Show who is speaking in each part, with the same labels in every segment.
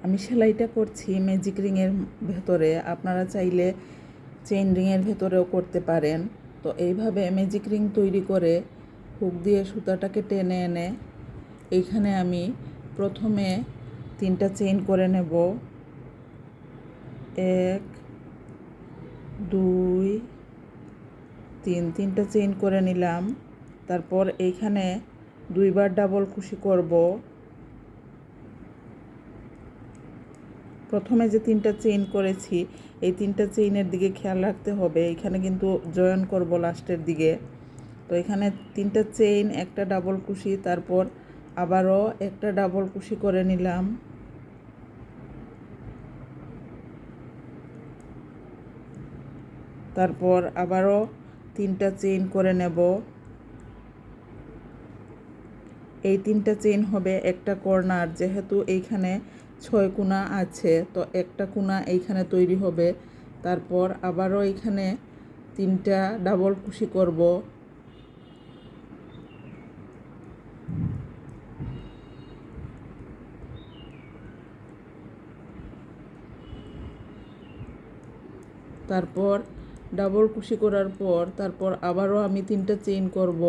Speaker 1: আমি সেলাইটা করছি ম্যাজিক রিংয়ের ভেতরে, আপনারা চাইলে চেইন রিংয়ের ভেতরেও করতে পারেন। তো এইভাবে ম্যাজিক রিং তৈরি করে হুক দিয়ে সুতাটাকে টেনে এনে এইখানে আমি প্রথমে 3টা চেইন করে নেব। 1 2 3, 3টা চেইন করে নিলাম। তারপর এইখানে 2বার ডাবল কুশি করব। প্রথমে যে 3টা চেইন করেছি এই 3টা চেইনের দিকে খেয়াল রাখতে হবে, এখানে কিন্তু জয়েন করব লাস্টের দিকে। তো এখানে 3টা চেইন, একটা ডাবল কুশি, তারপর আবারও একটা ডাবল কুশি করে নিলাম। তারপর আবারও 3টা চেইন করে নেব। এই 3টা চেইন হবে একটা কর্নার, যেহেতু এইখানে 6 কোণা আছে তো একটা কোণা এইখানে তৈরি হবে। তারপর আবারও এইখানে 3টা ডাবল কুশি করব। তারপর ডাবল কুশি করার পর তারপর আবারও আমি 3টা চেইন করব,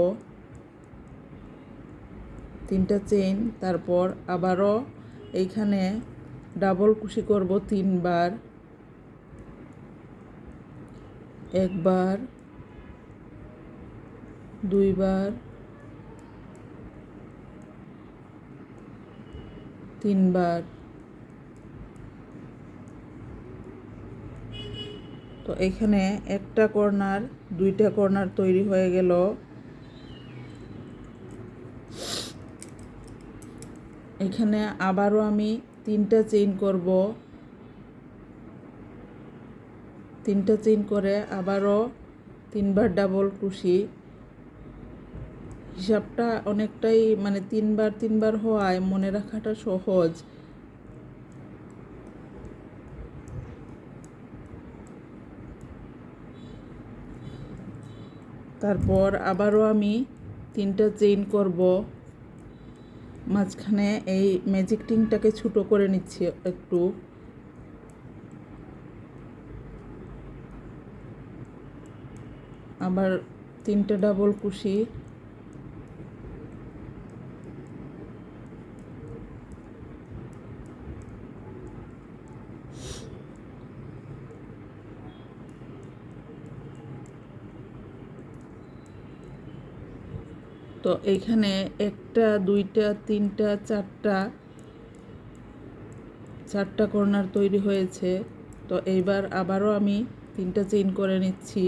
Speaker 1: 3টা চেইন। তারপর আবারও এইখানে ডাবল কুশি করব 3বার, 1বার, 2বার, 3বার। তো এখানে একটা কর্নার, 2টা কর্নার তৈরি হয়ে গেল। এখানে আবারও আমি 3টা চেইন করব, 3টা চেইন করে আবারও 3বার ডাবল কুশি। হিসাবটা অনেকটাই মানে 3বার হওয়ায় মনে রাখাটা সহজ। তারপর আবারও আমি 3টা চেইন করব। মাঝখানে এই ম্যাজিক রিংটাকে ছোটো করে নিচ্ছি একটু। আবার 3টা ডাবল কুশি। তো এইখানে 1টা 2টা 3টা 4টা কর্নার তৈরি হয়েছে। তো এইবার আবারও আমি 3টা চেইন করে নিচ্ছি।